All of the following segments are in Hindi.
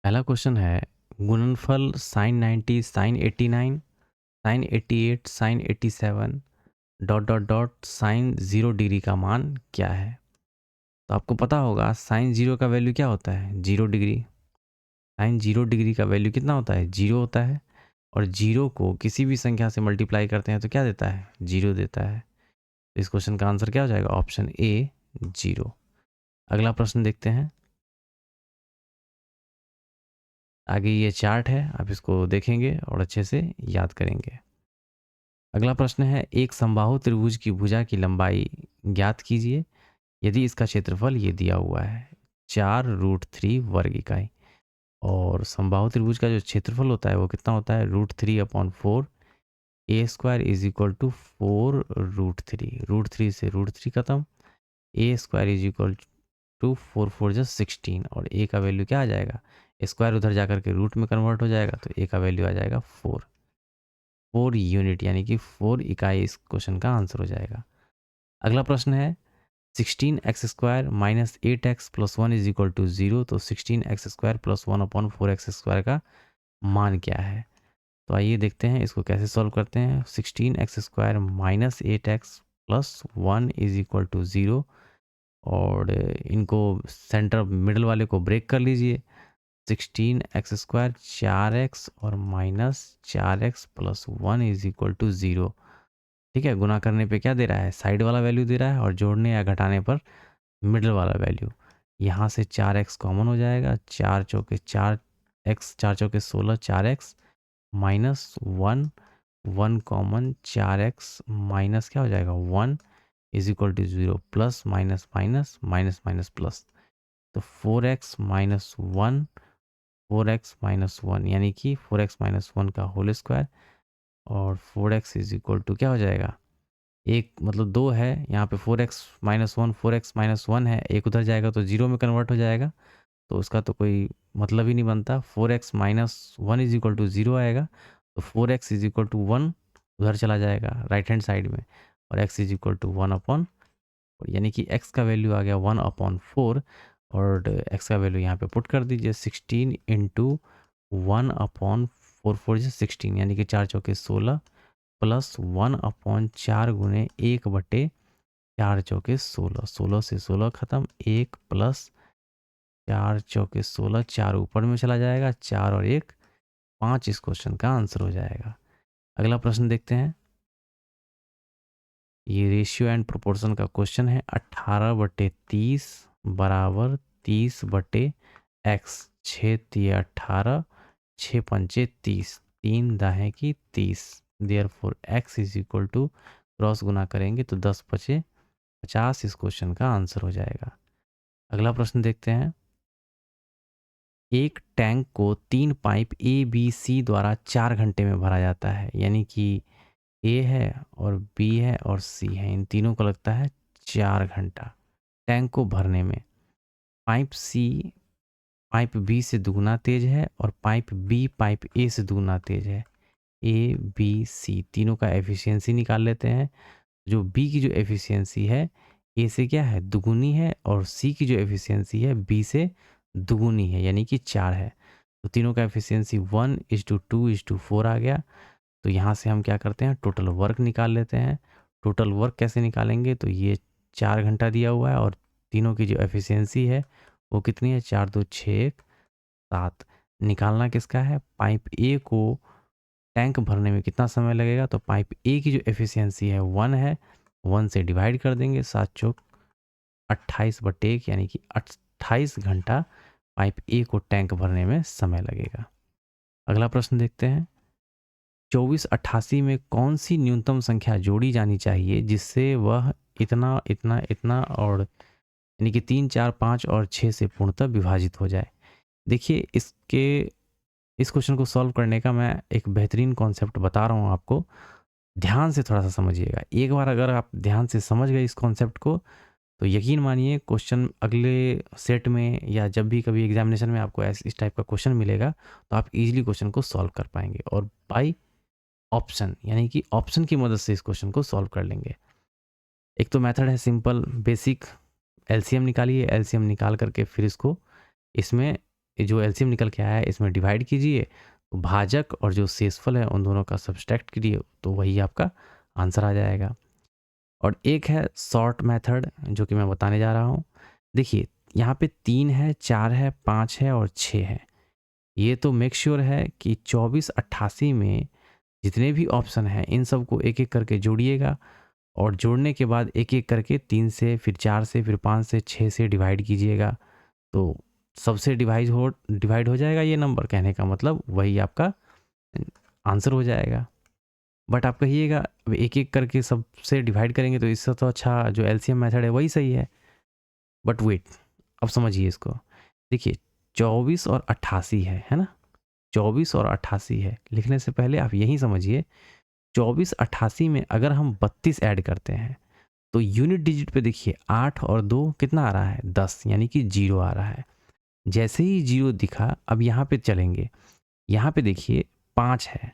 पहला क्वेश्चन है गुणनफल sine 90 sine 89 sine 88 sine 87 dot dot dot sine 0 degree का मान क्या है। तो आपको पता होगा साइन 0 का वैल्यू क्या होता है 0 डिग्री। साइन 0 डिग्री का वैल्यू कितना होता है 0 होता है। और 0 को किसी भी संख्या से मल्टीप्लाई करते हैं तो क्या देता है 0 देता है। तो इस क्वेश्चन का आंसर क्या हो जाएगा ऑप्शन ए 0। अगला प्रश्न देखते हैं। आगे ये चार्ट है, आप इसको देखेंगे और अच्छे से याद करेंगे। अगला प्रश्न है एक समबाहु त्रिभुज की भुजा की लंबाई ज्ञात कीजिए यदि इसका क्षेत्रफल ये दिया हुआ है 4√3 वर्ग इकाई। और समबाहु त्रिभुज का जो क्षेत्रफल होता है वो कितना होता है √3/4। ए स्क्वायर इज इक्वल टू 4√3। √3 से √3 खत्म। ए स्क्वायर इज इक्वल टू 4×4 = 16। और ए का वैल्यू क्या आ जाएगा, स्क्वायर उधर जाकर के रूट में कन्वर्ट हो जाएगा तो ए का वैल्यू आ जाएगा 4 यूनिट, यानी कि 4 इकाई इस क्वेश्चन का आंसर हो जाएगा। अगला प्रश्न है 16x² - 8x + 1 = 0। तो 16x² + 1/4x² का मान क्या है। तो आइए देखते हैं इसको कैसे सॉल्व करते हैं। 16x² - 8x + 1 = 0। और इनको सेंटर मिडल वाले को ब्रेक कर लीजिए। 16x² 4x और -4x + 1 = 0। ठीक है, गुना करने पे क्या दे रहा है साइड वाला वैल्यू दे रहा है और जोड़ने या घटाने पर मिडल वाला वैल्यू। यहाँ से 4x कॉमन हो जाएगा, 4 चौके 4x, 4 चौके 16, 4x -1, 1 कॉमन 4x माइनस क्या हो जाएगा 1 = 0। Plus minus minus minus minus plus. तो 4x - 1, 4x - 1 यानी कि 4x - 1 का होल स्क्वायर। और 4x = क्या हो जाएगा, एक मतलब 2 है यहाँ पे 4x - 1, 4x - 1 है, एक उधर जाएगा तो 0 में कन्वर्ट हो जाएगा, तो उसका तो कोई मतलब ही नहीं बनता। 4x - 1 = 0 आएगा, तो 4x = 1 उधर चला जाएगा राइट हैंड साइड में। और x = 1/4, यानी कि x का वैल्यू आ गया 1/4। और x का वैल्यू यहाँ पे पुट कर दीजिए 16 × 1/4, 4×4 = 16, यानी कि 4 चौके 16 प्लस 1/4 गुने 1/4 चौके 16, 16 से 16 खत्म, 1 प्लस 4 चौके 16, 4 ऊपर में चला जाएगा, 4 और 1 5 इस क्वेश्चन का आंसर हो जाएगा। अगला प्रश्न देखते हैं। ये रेशियो एंड प्रोपोर्शन का क्वेश्चन है। 18/30 बराबर 30/x। 6 तिये 18, 6 पंचे 30, 3 दाहें की 30। देयरफॉर x = क्रॉस गुना करेंगे तो 10 बचे 50 इस क्वेश्चन का आंसर हो जाएगा। अगला प्रश्न देखते हैं। एक टैंक को 3 पाइप ए बी सी द्वारा 4 घंटे में भरा जाता है, यानी कि ए है और बी है और सी है, इन तीनों को लगता है 4 घंटा टैंक को भरने में। पाइप सी पाइप बी से दुगना तेज है और पाइप बी पाइप ए से दुगना तेज है। ए बी सी तीनों का एफिशिएंसी निकाल लेते हैं। जो बी की जो एफिशिएंसी है ए से क्या है दुगुनी है, और सी की जो एफिशिएंसी है बी से दुगुनी है, यानी कि 4 है। तो तीनों का एफिशिएंसी 1:2:4 आ गया। तो यहाँ से हम क्या करते हैं टोटल वर्क निकाल लेते हैं। टोटल वर्क कैसे निकालेंगे, तो ये 4 घंटा दिया हुआ है और तीनों की जो एफिशिएंसी है वो कितनी है 4 2 6 7। निकालना किसका है, पाइप ए को टैंक भरने में कितना समय लगेगा, तो पाइप ए की जो एफिशिएंसी है 1 है, 1 से डिवाइड कर देंगे, 7 चौक 28/1, यानी कि 28 घंटा पाइप ए को टैंक भरने में समय लगेगा। अगला प्रश्न देखते हैं। 2488 में कौन सी न्यूनतम संख्या जोड़ी जानी चाहिए जिससे वह इतना इतना इतना और यानी कि 3 4 5 और 6 से पूर्णतः विभाजित हो जाए। देखिए इस क्वेश्चन को सॉल्व करने का मैं एक बेहतरीन कॉन्सेप्ट बता रहा हूँ आपको, ध्यान से थोड़ा सा समझिएगा। एक बार अगर आप ध्यान से समझ गए इस कॉन्सेप्ट को तो यकीन मानिए क्वेश्चन अगले सेट में या जब भी कभी एग्जामिनेशन में आपको इस टाइप का क्वेश्चन मिलेगा तो आप इजीली क्वेश्चन को सॉल्व कर पाएंगे और बाय ऑप्शन, यानी कि ऑप्शन की मदद से इस क्वेश्चन को सॉल्व कर लेंगे। एक तो मेथड है सिंपल बेसिक, एलसीएम निकालिए, एलसीएम निकाल करके फिर इसको इसमें जो एलसीएम निकल के आया है इसमें डिवाइड कीजिए, तो भाजक और जो शेषफल है उन दोनों का सब्सट्रैक्ट कीजिए, तो वही आपका आंसर आ जाएगा। और एक है शॉर्ट मेथड जो कि मैं बताने जा रहा हूँ। देखिए यहाँ पे 3 है, 4 है, 5 है और 6 है। ये तो मेक श्योर है कि 2488 में जितने भी ऑप्शन हैं इन सबको एक एक करके जोड़िएगा, और जोड़ने के बाद एक एक करके 3 से, फिर 4 से, फिर 5 से, 6 से डिवाइड कीजिएगा, तो सबसे डिवाइड हो जाएगा ये नंबर। कहने का मतलब वही आपका आंसर हो जाएगा। बट आप कहिएगा अब एक एक करके सबसे डिवाइड करेंगे तो इससे तो अच्छा जो एलसीएम मेथड है वही सही है। बट वेट, अब समझिए इसको। देखिए 24 और 88 है ना, 24 और 88 है। लिखने से पहले आप यही समझिए 24 88 में अगर हम 32 ऐड करते हैं तो यूनिट डिजिट पे देखिए 8 और 2 कितना आ रहा है, 10, यानी कि 0 आ रहा है। जैसे ही 0 दिखा, अब यहाँ पे चलेंगे, यहाँ पे देखिए 5 है।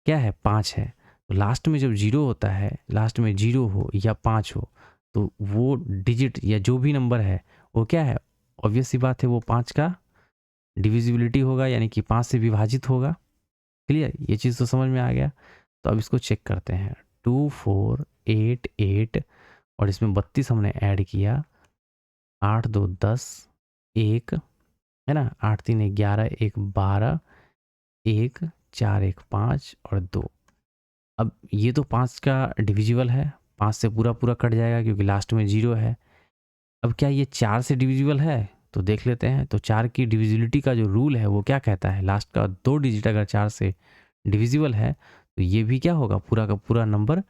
क्या है, 5 है। तो लास्ट में जब 0 होता है, लास्ट में 0 हो या 5 हो, तो वो डिजिट या जो भी नंबर है वो क्या है, ऑब्वियस सी बात है वो 5 का डिविजिबिलिटी होगा, यानी कि 5 से विभाजित होगा। क्लियर, ये चीज़ तो समझ में आ गया। तो अब इसको चेक करते हैं। 2 4 8 8 और इसमें 32 हमने ऐड किया, 8 2 10, 1 है ना, 8 3 11, 1 12, 1 4 1 5 और 2। अब ये तो 5 का डिविजिबल है, 5 से पूरा पूरा कट जाएगा क्योंकि लास्ट में 0 है। अब क्या ये 4 से डिविजिबल है, तो देख लेते हैं। तो 4 की डिविजिबिलिटी का जो रूल है वो क्या कहता है, लास्ट का 2 डिजिट अगर 4 से डिविजिबल है तो ये भी क्या होगा, पूरा का पूरा नंबर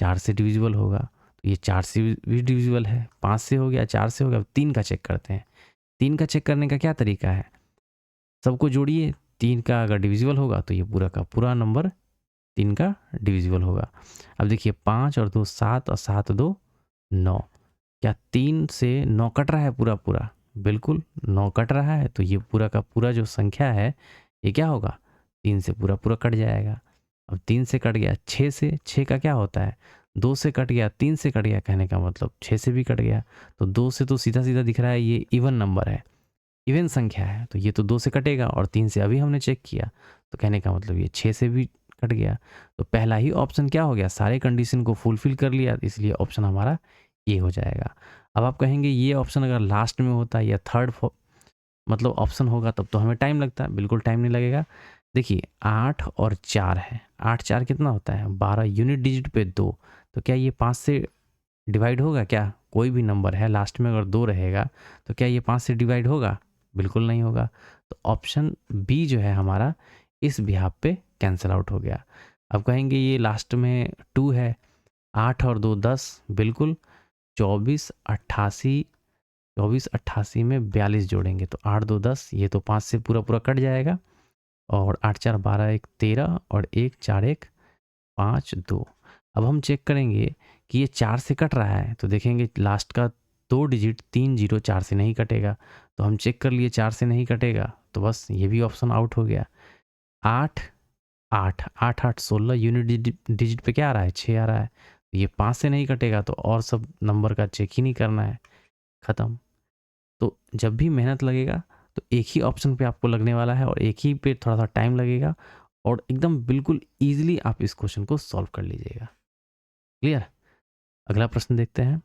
4 से डिविजिबल होगा। तो ये 4 से भी डिविजिबल है, 5 से हो गया, 4 से हो गया। अब 3 का चेक करते हैं। 3 का चेक करने का क्या तरीका है, सबको जोड़िए, 3 का अगर डिविजिबल होगा तो ये पूरा का पूरा नंबर 3 का डिविजिबल होगा। अब देखिए 5 और 2 7 और 7 2 9। क्या 3 से 9 कट रहा है पूरा पूरा, बिल्कुल 9 कट रहा है। तो ये पूरा का पूरा जो संख्या है ये क्या होगा, 3 से पूरा पूरा कट जाएगा। अब 3 से कट गया 6 से, 6 का क्या होता है, 2 से कट गया, 3 से कट गया, कहने का मतलब 6 से भी कट गया। तो 2 से तो सीधा सीधा दिख रहा है ये इवन नंबर है, इवन संख्या है, तो ये तो 2 से कटेगा। और 3 से अभी हमने चेक किया, तो कहने का मतलब ये 6 से भी कट गया। तो पहला ही ऑप्शन क्या हो गया, सारे कंडीशन को फुलफिल कर लिया, इसलिए ऑप्शन हमारा ए हो जाएगा। अब आप कहेंगे ये ऑप्शन अगर लास्ट में होता या थर्ड मतलब ऑप्शन होगा तब तो हमें टाइम लगता है। बिल्कुल टाइम नहीं लगेगा। देखिए 8 और 4 है, 8 4 कितना होता है 12, यूनिट डिजिट पे 2। तो क्या ये 5 से डिवाइड होगा, क्या कोई भी नंबर है लास्ट में अगर 2 रहेगा तो क्या ये 5 से डिवाइड होगा, बिल्कुल नहीं होगा। तो ऑप्शन बी जो है हमारा इस बिहाफ पे कैंसिल आउट हो गया। अब कहेंगे ये लास्ट में 2 है, 8 और 2 10, बिल्कुल 24 88, 24 88 में 42 जोड़ेंगे तो 8 2 10, ये तो 5 से पूरा पूरा कट जाएगा। और 8 4 12 1 13 और 1 4 1 5 2। अब हम चेक करेंगे कि ये 4 से कट रहा है, तो देखेंगे लास्ट का 2 डिजिट 3 0 4 से नहीं कटेगा। तो हम चेक कर लिए 4 से नहीं कटेगा, तो बस ये भी ऑप्शन आउट हो गया। 8 8 8 8 16, यूनिट डिजिट पे क्या आ रहा है, 6 आ रहा है। ये 5 से नहीं कटेगा तो और सब नंबर का चेक ही नहीं करना है, ख़त्म। तो जब भी मेहनत लगेगा तो एक ही ऑप्शन पे आपको लगने वाला है और एक ही पे थोड़ा सा टाइम लगेगा, और एकदम बिल्कुल ईजिली आप इस क्वेश्चन को सॉल्व कर लीजिएगा। क्लियर। अगला प्रश्न देखते हैं।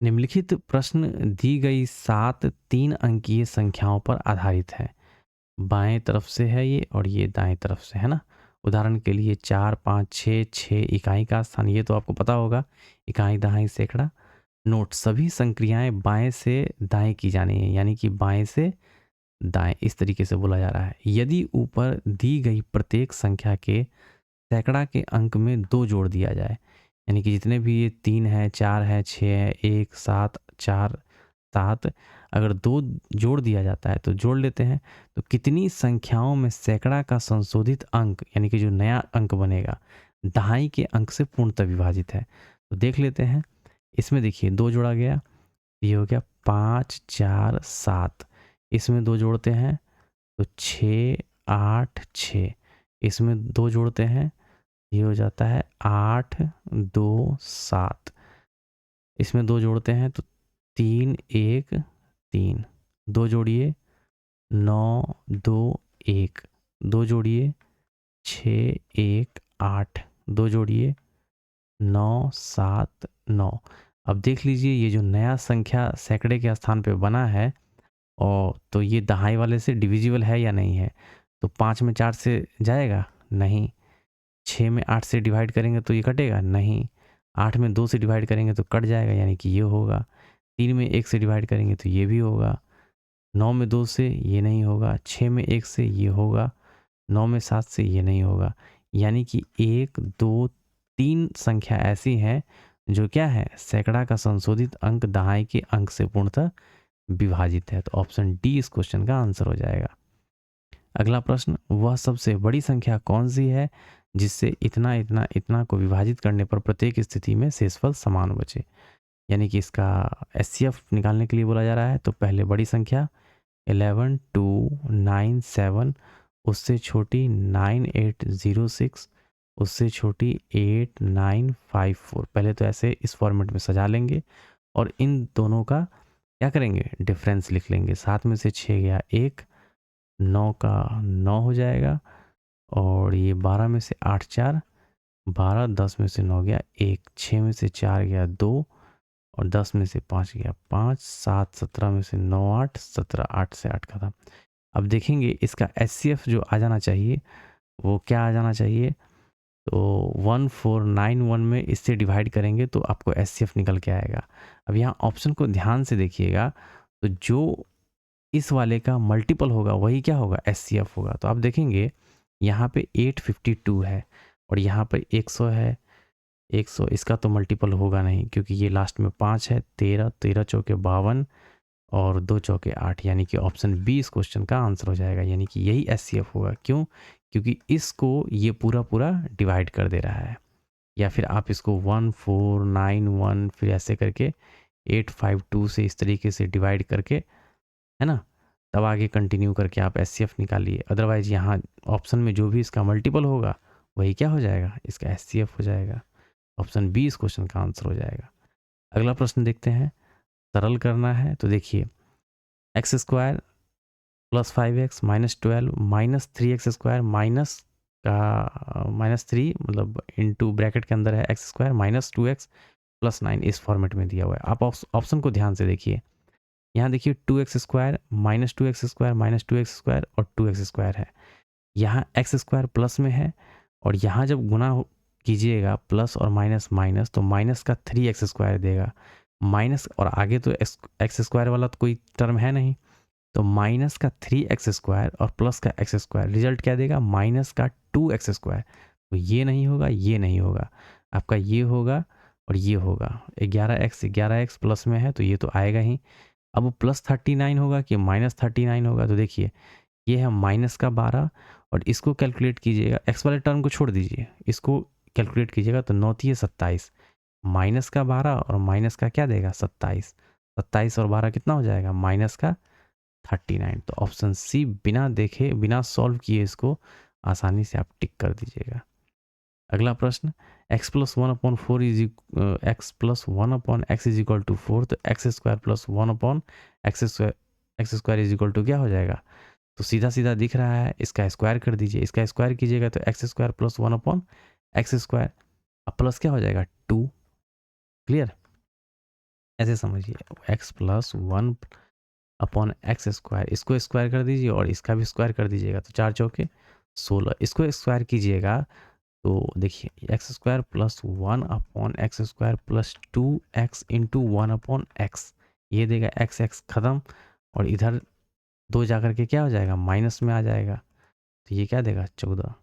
निम्नलिखित प्रश्न दी गई 7 3 अंकीय संख्याओं पर आधारित है। बाएं तरफ से है ये और ये दाएं तरफ से है ना। उदाहरण के लिए 4 5 6 6 इकाई का स्थान, ये तो आपको पता होगा, इकाई दहाई सैकड़ा। नोट, सभी संक्रियाएं बाएं से दाएं की जानी है, यानी कि बाएं से दाएं इस तरीके से बोला जा रहा है। यदि ऊपर दी गई प्रत्येक संख्या के सैकड़ा के अंक में 2 जोड़ दिया जाए, यानी कि जितने भी ये 3 है 4 है 6 है 1 7 4 7, अगर 2 जोड़ दिया जाता है तो जोड़ लेते हैं, तो कितनी संख्याओं में सैकड़ा का संशोधित अंक, यानी कि जो नया अंक बनेगा, दहाई के अंक से पूर्णतः विभाजित है। तो देख लेते हैं। इसमें देखिए 2 जोड़ा गया, ये हो गया 5 4 7। इसमें 2 जोड़ते हैं तो 6 8 6। इसमें 2 जोड़ते हैं, ये हो जाता है 8 2 7। इसमें 2 जोड़ते हैं तो 3 1 3, 2 जोड़िए 9 2 1, 2 जोड़िए 6 1 8, 2 जोड़िए 9 7 9। अब देख लीजिए ये जो नया संख्या सैकड़े के स्थान पे बना है और तो ये दहाई वाले से डिविजिबल है या नहीं है? तो 5 में 4 से जाएगा? नहीं। 6 में 8 से डिवाइड करेंगे तो ये कटेगा? नहीं। 8 में 2 से डिवाइड करेंगे तो कट जाएगा, यानी कि ये होगा। 3 में 1 से डिवाइड करेंगे तो ये भी होगा। 9 में 2 से ये नहीं होगा। 6 में 1 से ये होगा। 9 में 7 से ये नहीं होगा। यानी कि 1 2 3 संख्या ऐसी हैं जो क्या है, सैकड़ा का संशोधित अंक दहाई के अंक से पूर्णतः विभाजित है। तो ऑप्शन डी इस क्वेश्चन का आंसर हो जाएगा। अगला प्रश्न, वह सबसे बड़ी संख्या कौन सी है जिससे इतना इतना इतना को विभाजित करने पर प्रत्येक स्थिति में शेषफल समान बचे? यानी कि इसका एचसीएफ निकालने के लिए बोला जा रहा है। तो पहले बड़ी संख्या 11 2 9 7, उससे छोटी 9806, उससे छोटी 8954। पहले तो ऐसे इस फॉर्मेट में सजा लेंगे और इन दोनों का क्या करेंगे, डिफरेंस लिख लेंगे। 7 में से 6 गया 1, 9 का 9 हो जाएगा और ये 12 में से 8 4 12, 10 में से 9 गया 1, 6 में से 4 गया 2 और 10 में से 5 गया 5, 7 17 में से 9 8, 17 8 से 8 खत्म। अब देखेंगे इसका एचसीएफ जो आ जाना चाहिए वो क्या आ जाना चाहिए। तो 1491 में इससे डिवाइड करेंगे तो आपको एचसीएफ निकल के आएगा। अब यहाँ ऑप्शन को ध्यान से देखिएगा, तो जो इस वाले का मल्टीपल होगा वही क्या होगा, एचसीएफ होगा। तो आप देखेंगे यहाँ पे 852 है और यहाँ पे 100 है। 100 इसका तो मल्टीपल होगा नहीं क्योंकि ये लास्ट में 5 है। 13 13 चौके 52 और 2 चौके 8, यानी कि ऑप्शन बी इस क्वेश्चन का आंसर हो जाएगा। यानी कि यही एचसीएफ होगा। क्यों? क्योंकि इसको ये पूरा पूरा डिवाइड कर दे रहा है। या फिर आप इसको 1491 फिर ऐसे करके 852 से इस तरीके से डिवाइड करके, है ना, तब आगे कंटिन्यू करके आप एचसीएफ निकालिए। अदरवाइज यहाँ ऑप्शन में जो भी इसका मल्टीपल होगा वही क्या हो जाएगा, इसका एचसीएफ हो जाएगा। ऑप्शन बी इस क्वेश्चन का आंसर हो जाएगा। अगला प्रश्न देखते हैं। सरल करना है तो देखिए, x square plus 5x minus 12 minus 3x square minus का -3 मतलब इनटू ब्रैकेट के अंदर है x square minus 2x plus 9, इस फॉर्मेट में दिया हुआ है। आप ऑप्शन को ध्यान से देखिए। यहाँ देखिए 2x square minus 2x square minus 2x square और 2x स्क्वायर है। यहाँ एक्स स्क्वायर प्लस में है और यहाँ जब गुना कीजिएगा प्लस और माइनस माइनस, तो माइनस का 3x स्क्वायर देगा। माइनस और आगे तो एक्स स्क्वायर वाला तो कोई टर्म है नहीं, तो माइनस का 3x स्क्वायर और प्लस का x स्क्वायर, रिजल्ट क्या देगा, माइनस का 2x स्क्वायर। तो ये नहीं होगा, ये नहीं होगा, आपका ये होगा और ये होगा। 11x प्लस में है तो ये तो आएगा ही। अब प्लस 39 होगा कि माइनस 39 होगा, तो देखिए ये है माइनस का 12 और इसको कैलकुलेट कीजिएगा, एक्स वाले टर्म को छोड़ दीजिए, इसको कैलकुलेट कीजिएगा तो 9 3 27, माइनस का 12 और माइनस का क्या देगा 27, 27 और 12 कितना हो जाएगा, माइनस का 39। तो ऑप्शन सी बिना देखे बिना सॉल्व किए इसको आसानी से आप टिक कर दीजिएगा। अगला प्रश्न, x plus 1/4 is x plus 1/x is equal to 4, तो x square plus 1/x square is equal to क्या हो जाएगा। तो सीधा सीधा दिख रहा है, इसका स्क्वायर कर दीजिए, इसका स्क्वायर कीजिएगा तो x square plus 1/x square, अब प्लस क्या हो जाएगा 2। क्लियर, ऐसे समझिए, x प्लस 1/x स्क्वायर, इसको स्क्वायर कर दीजिए और इसका भी स्क्वायर कर दीजिएगा तो 4 चौके 16, इसको स्क्वायर कीजिएगा तो देखिए x square plus 1/x square plus 2x into 1/x, ये देगा x खत्म और इधर 2 जाकर के क्या हो जाएगा, माइनस में आ जाएगा, तो ये क्या देगा 14।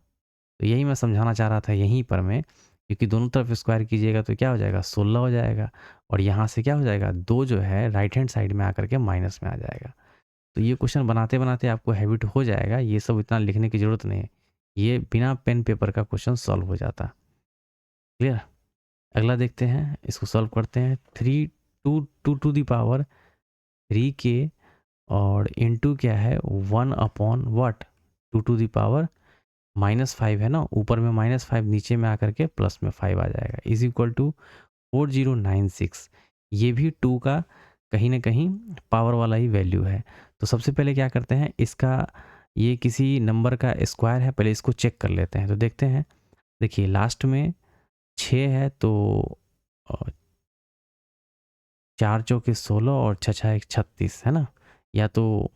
तो यही मैं समझाना चाह रहा था यहीं पर मैं, क्योंकि दोनों तरफ स्क्वायर कीजिएगा तो क्या हो जाएगा 16 हो जाएगा और यहाँ से क्या हो जाएगा 2 जो है राइट हैंड साइड में आकर के माइनस में आ जाएगा। तो ये क्वेश्चन बनाते बनाते आपको हैबिट हो जाएगा, ये सब इतना लिखने की ज़रूरत नहीं है, ये बिना पेन पेपर का क्वेश्चन सॉल्व हो जाता। क्लियर, अगला देखते हैं, इसको सॉल्व करते हैं। 3 2 टू दी पावर 3 के और इनटू क्या है 1/what 2 टू दी पावर -5 है ना, ऊपर में -5 नीचे में आकर के प्लस में 5 आ जाएगा, इज इक्वल टू 4096। ये भी 2 का कहीं न कहीं पावर वाला ही वैल्यू है। तो सबसे पहले क्या करते हैं, इसका ये किसी नंबर का स्क्वायर है, पहले इसको चेक कर लेते हैं। तो देखते हैं, देखिए लास्ट में 6 है तो 4 चौके 16 और 6 छः एक 36 है ना? या तो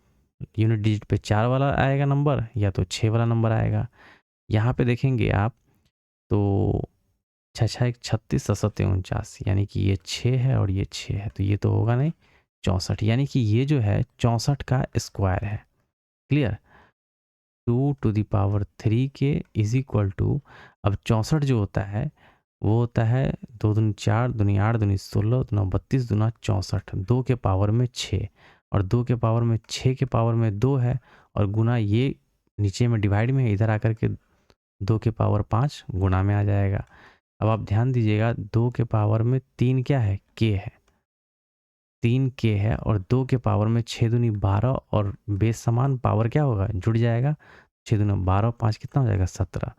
यूनिट डिजिट पे 4 वाला आएगा नंबर या तो 6 वाला नंबर आएगा। यहाँ पे देखेंगे आप तो 6 छः एक 36 और 7 49 यानी कि ये 6 है और ये 6 है, तो ये तो होगा नहीं, 64 यानी कि ये जो है 64 का स्क्वायर है। क्लियर? 2 टू द पावर 3 के इज़ इक्वल टू, अब 64 जो होता है वो होता है 2 दूनी 4 दूनी 8 दूनी 16 दूना 32 दूना 64, 2 के पावर में 6 और 2 के पावर में 6 के पावर में 2 है और गुना ये नीचे में डिवाइड में है, इधर आकर के 2 के पावर 5 गुना में आ जाएगा। अब आप ध्यान दीजिएगा 2 के पावर में 3 क्या है, के है, 3 के है और 2 के पावर में 6 दूनी 12 और बेस समान पावर क्या होगा, जुड़ जाएगा, 6 दूनी 12 5 कितना हो जाएगा 17,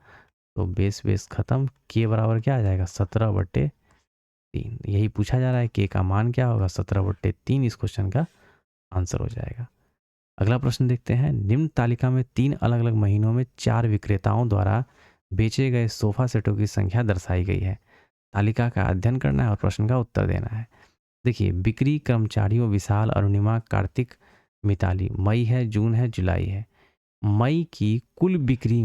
तो बेस बेस खत्म, के बराबर क्या आ जाएगा 17/3। यही पूछा जा रहा है के का मान क्या होगा 17/3, इस क्वेश्चन का आंसर हो जाएगा। अगला प्रश्न देखते हैं, निम्न तालिका में 3 अलग अलग महीनों में 4 विक्रेताओं द्वारा बेचे गए सोफा सेटों की संख्या दर्शाई गई है। तालिका का अध्ययन करना है और प्रश्न का उत्तर देना है। देखिए बिक्री कर्मचारियों विशाल, अरुणिमा, कार्तिक, मिताली, मई है, जून है, जुलाई है। मई की कुल बिक्री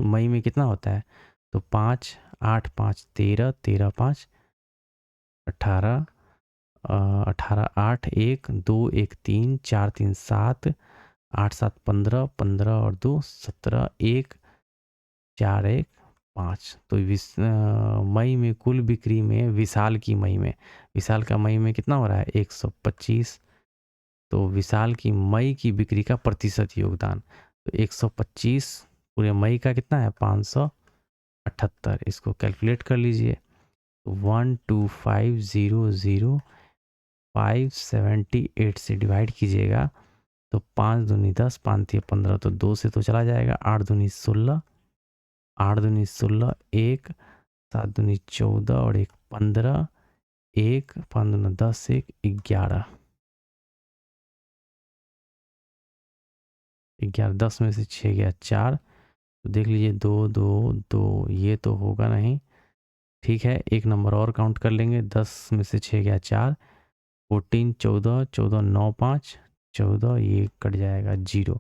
मई में कितना होता है, तो 5 8 5 13 13 5 18 18 8 1 2 1 3 4 3 7 8 7 15 15 और 2 17 1 4 1 5, तो मई में कुल बिक्री में विशाल का मई में कितना हो रहा है 125, तो विशाल की मई की बिक्री का प्रतिशत योगदान, तो 125 पूरे मई का कितना है 578, इसको कैलकुलेट कर लीजिए, 12500,578 से डिवाइड कीजिएगा तो 5 दूनी 10 5 3 15, तो 2 से तो चला जाएगा, 8 दूनी 16 8 दूनी 16 1 7 दूनी 14 और 1 15 1 5 दूना 10 1 11 11 10 में से 6 गया 4, तो देख लीजिए 2 2 2, ये तो होगा नहीं, ठीक है एक नंबर और काउंट कर लेंगे, 10 में से 6 गया 4, 14 14 14 9 5 14, ये कट जाएगा 0।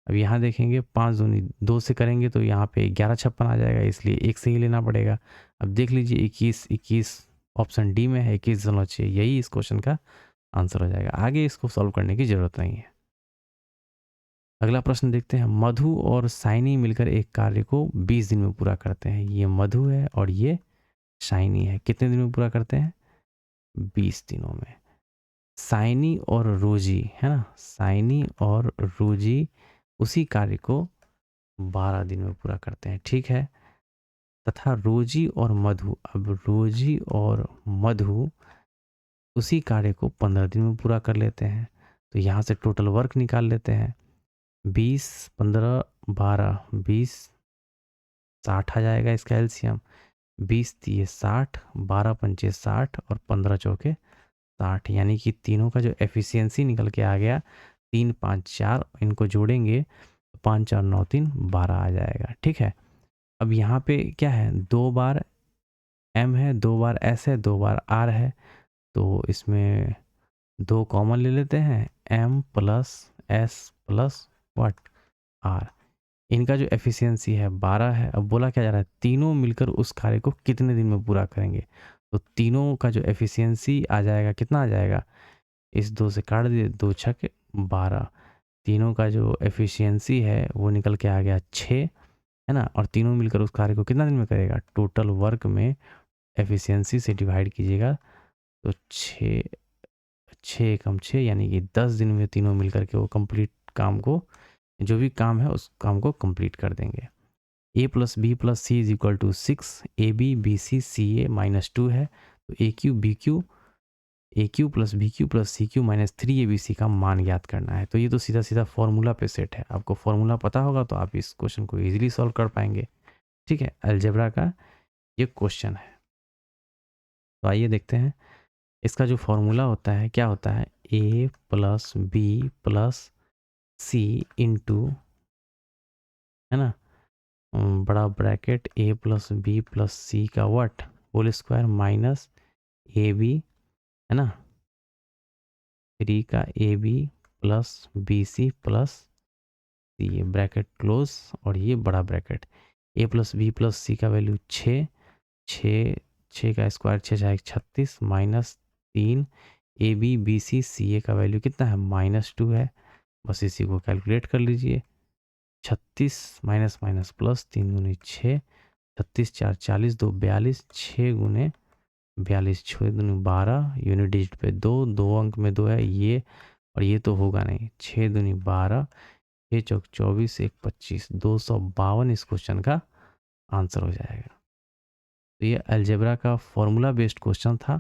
अब यहाँ देखेंगे 5 दूनी 2 से करेंगे तो यहाँ पे 11 56 आ जाएगा, इसलिए एक से ही लेना पड़ेगा। अब देख लीजिए 21 21 ऑप्शन डी में है, 21.6, यही इस क्वेश्चन का आंसर हो जाएगा। आगे इसको सॉल्व करने की ज़रूरत नहीं है। अगला प्रश्न देखते हैं, मधु और साइनी मिलकर एक कार्य को 20 दिन में पूरा करते हैं। ये मधु है और ये शाइनी है, कितने दिन में पूरा करते हैं 20 दिनों में। साइनी और रोजी है ना, साइनी और रोजी उसी कार्य को 12 दिन में पूरा करते हैं, ठीक है। तथा रोजी और मधु, अब रोजी और मधु उसी कार्य को 15 दिन में पूरा कर लेते हैं। तो यहाँ से टोटल वर्क निकाल लेते हैं, 20 15 12 20 60 आ जाएगा इसका एलसीएम, 20 तिये 60 12 पंचे 60 और 15 चौके 60, यानी कि तीनों का जो एफिशिएंसी निकल के आ गया 3 5 4, इनको जोड़ेंगे 5 4 9 3 12 आ जाएगा, ठीक है। अब यहाँ पे क्या है, 2 बार एम है, 2 बार एस है, 2 बार आर है, तो इसमें 2 कॉमन ले लेते हैं, M plus S plus what are, इनका जो एफिशिएंसी है 12 है। अब बोला क्या जा रहा है, तीनों मिलकर उस कार्य को कितने दिन में पूरा करेंगे, तो तीनों का जो एफिशिएंसी आ जाएगा कितना आ जाएगा, इस 2 से काट दिए, 2 छक 12, तीनों का जो एफिशिएंसी है वो निकल के आ गया 6, है ना, और तीनों मिलकर उस कार्य को कितना दिन में करेगा, टोटल वर्क में एफिशिएंसी से डिवाइड कीजिएगा तो 6 6 कम 6 यानी कि 10 दिन में तीनों मिलकर के वो कंप्लीट काम को, जो भी काम है उस काम को कंप्लीट कर देंगे। a plus B plus C is equal to 6, A B B C C A -2 है, तो A cube plus B cube plus C cube -3 A B C का मान ज्ञात करना है। तो ये तो सीधा सीधा फॉर्मूला पे सेट है, आपको फॉर्मूला पता होगा तो आप इस क्वेश्चन को इजीली सॉल्व कर पाएंगे, ठीक है। अलजेब्रा का ये क्वेश्चन है, तो आइए देखते हैं। इसका जो फॉर्मूला होता है क्या होता है, a plus B plus C into, है ना, बड़ा bracket a plus B plus C का what whole square minus A B, है ना, 3 का A B plus B C plus C, ये ब्रैकेट क्लोज और ये बड़ा bracket, a plus B plus C का वैल्यू 6, 6, 6 का स्क्वायर 6 छः 36 minus 3, A B B C C A का वैल्यू कितना है -2 है, बस इसी को कैलकुलेट कर लीजिए। 36 माइनस माइनस प्लस 3 दूनी 6, 36 4 40 2 42, 6 गुने 42 6 दूनी 12, यूनिट डिजिट पे 2, 2 अंक में 2 है ये, और ये तो होगा नहीं, 6 दूनी 12, 6 चौक 24 1 25, 252 इस क्वेश्चन का आंसर हो जाएगा। तो ये अलजेब्रा का फॉर्मूला बेस्ड क्वेश्चन था।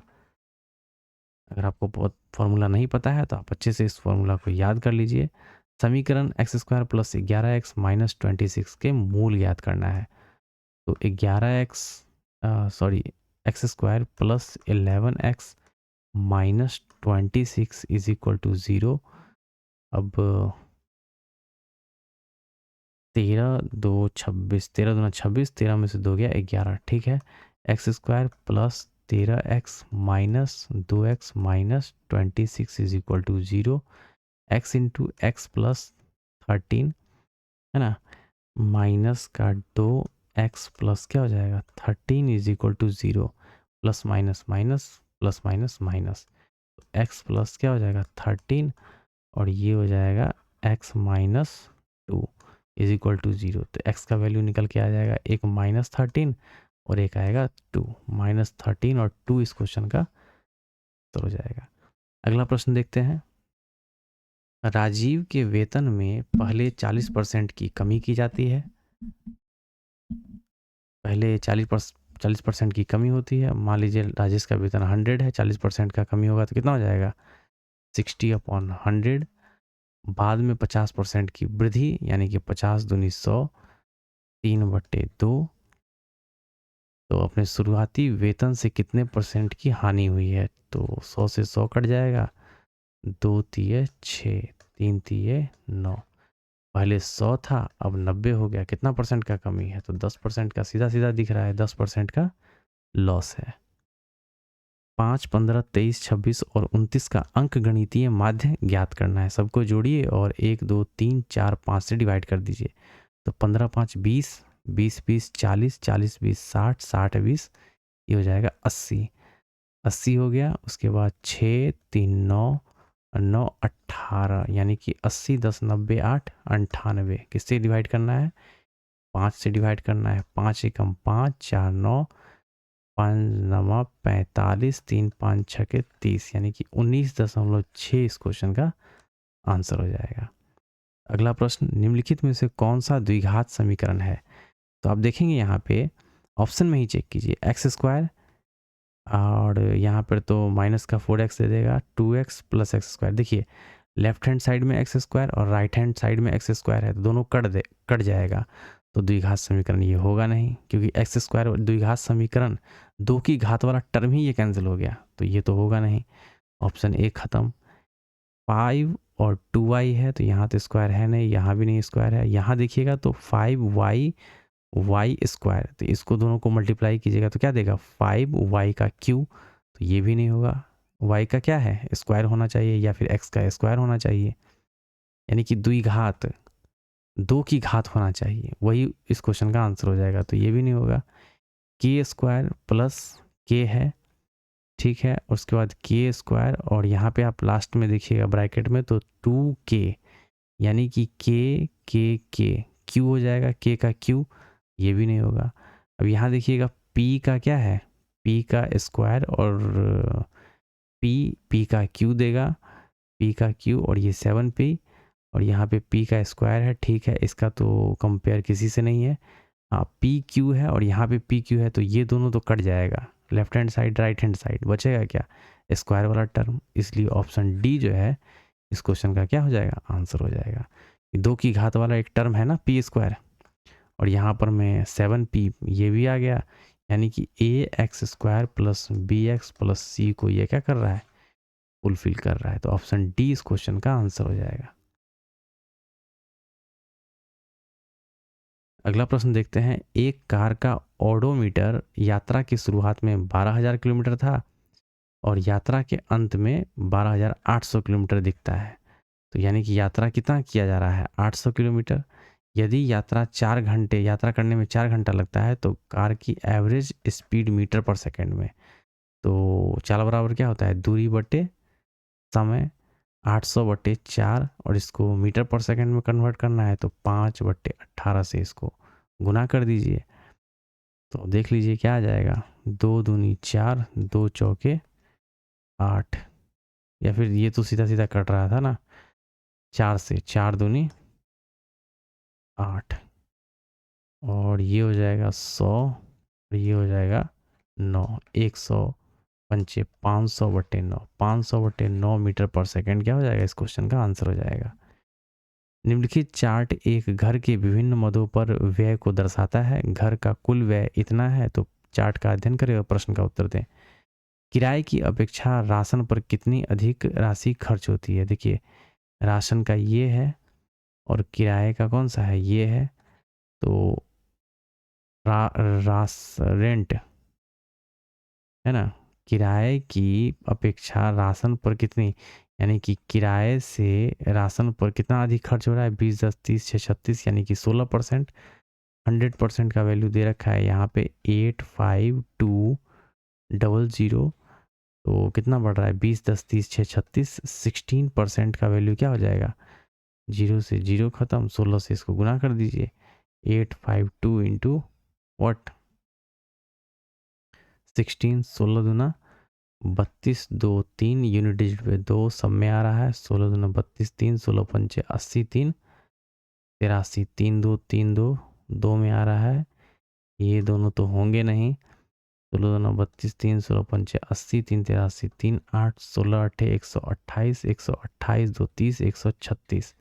अगर आपको बहुत फॉर्मूला नहीं पता है तो आप अच्छे से इस फॉर्मूला को याद कर लीजिए। समीकरण x square plus 11x minus 26 के मूल ज्ञात करना है। तो 11x x square plus 11x minus 26 is equal to 0। अब 13 2 26, 13 दूना 26, 13 में से 2 गया 11, ठीक है। X square plus 13x minus 2x minus 26 is equal to 0, x into x plus 13, है ना, माइनस का 2x प्लस क्या हो जाएगा 13 is equal to 0, plus minus minus plus minus minus, x plus क्या हो जाएगा 13 और ये हो जाएगा x minus 2 is equal to 0। तो x का वैल्यू निकल के आ जाएगा एक -13 और एक आएगा 2, -13 और 2 इस क्वेश्चन का उत्तर हो जाएगा। अगला प्रश्न देखते हैं। राजीव के वेतन में पहले 40% की कमी की जाती है। पहले 40% की कमी होती है। मान लीजिए राजेश का वेतन 100 है, 40% का कमी होगा तो कितना हो जाएगा 60/100। बाद में 50% की वृद्धि यानी कि 50 दूनी 100, 3/2। तो अपने शुरुआती वेतन से कितने परसेंट की हानि हुई है, तो 100 से 100 कट जाएगा, 2 तिये 6, 3 तिये 9। पहले 100 था अब 90 हो गया, कितना परसेंट का कमी है, तो 10% का सीधा सीधा दिख रहा है, 10% का लॉस है। 5, 15, 23, 26 और 29 का अंक गणितीय माध्य ज्ञात करना है। सबको जोड़िए और 1 2 3 4 5 से डिवाइड कर दीजिए। तो 15 5 20, 20 20 40, 40 20 60, 60 20, ये हो जाएगा 80, 80 हो गया। उसके बाद 6 3 9, 9 18, यानी कि 80 10 90 8 98। किससे डिवाइड करना है, 5 से डिवाइड करना है। 5 एकम 5, 4 9, 5 नमा 45, 3 5 6 के 30, यानी कि 19.6 इस क्वेश्चन का आंसर हो जाएगा। अगला प्रश्न, निम्नलिखित में से कौन सा द्विघात समीकरण है। तो आप देखेंगे यहाँ पे ऑप्शन में ही चेक कीजिए, एक्स स्क्वायर और यहाँ पर तो माइनस का 4x दे देगा, 2x प्लस एक्स स्क्वायर। देखिए लेफ्ट हैंड साइड में एक्स स्क्वायर और राइट हैंड साइड में एक्स स्क्वायर है, तो दोनों कट जाएगा। तो द्विघात समीकरण ये होगा नहीं, क्योंकि एक्स स्क्वायर और द्विघात समीकरण 2 की घात वाला टर्म ही ये कैंसिल हो गया, तो ये तो होगा नहीं। ऑप्शन ए खत्म। 5 और 2y है तो यहाँ तो स्क्वायर है नहीं, यहाँ भी नहीं स्क्वायर है। यहाँ देखिएगा तो 5y y स्क्वायर, तो इसको दोनों को मल्टीप्लाई कीजिएगा तो क्या देगा 5y का क्यू, तो ये भी नहीं होगा। y का क्या है स्क्वायर होना चाहिए या फिर x का स्क्वायर होना चाहिए, यानी कि द्विघात 2 की घात होना चाहिए, वही इस क्वेश्चन का आंसर हो जाएगा। तो ये भी नहीं होगा। k स्क्वायर प्लस k है, ठीक है, उसके बाद k स्क्वायर और यहाँ पे आप लास्ट में देखिएगा ब्रैकेट में तो 2k, यानी कि k q हो जाएगा, k का q, ये भी नहीं होगा। अब यहाँ देखिएगा p का क्या है, p का स्क्वायर और p का q देगा, p का q और ये 7p और यहाँ पे p का स्क्वायर है, ठीक है, इसका तो कंपेयर किसी से नहीं है। हाँ पी क्यू है और यहाँ पे पी क्यू है, तो ये दोनों तो कट जाएगा, left hand side right hand side, बचेगा क्या स्क्वायर वाला टर्म। इसलिए ऑप्शन डी जो है इस क्वेश्चन का क्या हो जाएगा आंसर हो जाएगा। 2 की घात वाला एक टर्म है ना पी स्क्वायर, और यहाँ पर मैं 7p ये भी आ गया, यानी कि A X square plus B X plus C को ये क्या कर रहा है, फुलफिल कर रहा है। तो ऑप्शन डी इस क्वेश्चन का आंसर हो जाएगा। अगला प्रश्न देखते हैं, एक कार का ओडोमीटर यात्रा की शुरुआत में 12,000 किलोमीटर था और यात्रा के अंत में 12,800 किलोमीटर दिखता है। तो यानी कि यात्रा कितना किया जा रहा है, 800 किलोमीटर। यदि यात्रा करने में 4 घंटा लगता है तो कार की एवरेज स्पीड मीटर पर सेकंड में। तो चाल बराबर क्या होता है, दूरी बटे समय, 800 बटे 4, और इसको मीटर पर सेकंड में कन्वर्ट करना है तो 5 बटे 18 से इसको गुना कर दीजिए। तो देख लीजिए क्या आ जाएगा, 2 दूनी 4, 2 चौके 8, या फिर ये तो सीधा सीधा कट रहा था ना, 4 से 4 दूनी 8, और ये हो जाएगा 100, और ये हो जाएगा 9, 100 पंचे 500 बटे 9, 500 बटे 9 मीटर पर सेकंड क्या हो जाएगा, इस क्वेश्चन का आंसर हो जाएगा। निम्नलिखित चार्ट एक घर के विभिन्न मदों पर व्यय को दर्शाता है। घर का कुल व्यय इतना है, तो चार्ट का अध्ययन करें और प्रश्न का उत्तर दें। किराए की अपेक्षा राशन पर कितनी अधिक राशि खर्च होती है। देखिए, राशन का ये है और किराए का कौन सा है, ये है। तो रेंट है ना, किराए की अपेक्षा राशन पर कितनी, यानी कि किराए से राशन पर कितना अधिक खर्च हो रहा है, 20, 10, 30, 6, 36, यानी कि 16%। 100% का वैल्यू दे रखा है यहाँ पे 85200। तो कितना बढ़ रहा है, 20, 10, 30, 6, 36, 16% का वैल्यू क्या हो जाएगा, 0 से 0 खत्म, 16 से इसको गुना कर दीजिए। 852 इंटू वट 16, 16 दूना 32, 2 3 यूनिट डिजिट पे 2 सब में आ रहा है, 16 दूना 32, 3 16 पंचे 80, 3 83, 3 2 3 2 2 में आ रहा है, ये दोनों तो होंगे नहीं। 16 दूना 32, 3 16 पंचे 80, 3 83, 3 8 16 8 128, 128 2 30, 136,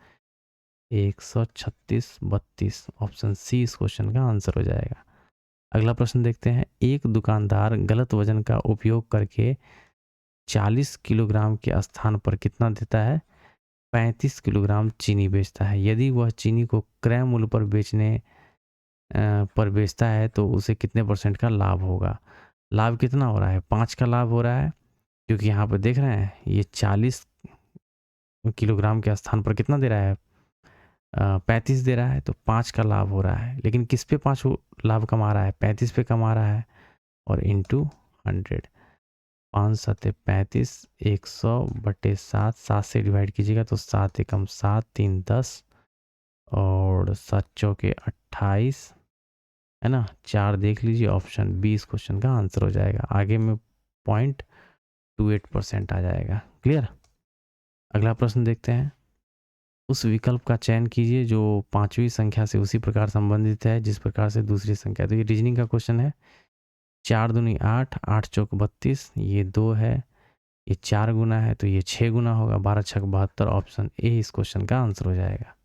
136 32, ऑप्शन सी इस क्वेश्चन का आंसर हो जाएगा। अगला प्रश्न देखते हैं, एक दुकानदार गलत वजन का उपयोग करके 40 किलोग्राम के स्थान पर कितना देता है, 35 किलोग्राम चीनी बेचता है। यदि वह चीनी को क्रय मूल्य पर बेचता है तो उसे कितने परसेंट का लाभ होगा। लाभ कितना हो रहा है, 5 का लाभ हो रहा है, क्योंकि यहाँ पर देख रहे हैं ये 40 किलोग्राम के स्थान पर कितना दे रहा है, 35 दे रहा है, तो 5 का लाभ हो रहा है। लेकिन किस पे 5 लाभ कमा रहा है, 35 पे कमा रहा है, और इंटू 100, 5 सत्ते 35, 100 बटे 7, 7 से डिवाइड कीजिएगा तो 7 एकम 7, 3 10, और 7 चौके 28, है ना, 4 देख लीजिए, ऑप्शन बी इस क्वेश्चन का आंसर हो जाएगा। आगे में 0.28% आ जाएगा। क्लियर। अगला प्रश्न देखते हैं, उस विकल्प का चयन कीजिए जो 5वीं संख्या से उसी प्रकार संबंधित है जिस प्रकार से दूसरी संख्या। तो ये रीजनिंग का क्वेश्चन है। 4 दूनी 8, 8 चौक 32, ये 2 है, ये 4 गुना है तो ये 6 गुना होगा, 12 छक 72, ऑप्शन ए इस क्वेश्चन का आंसर हो जाएगा।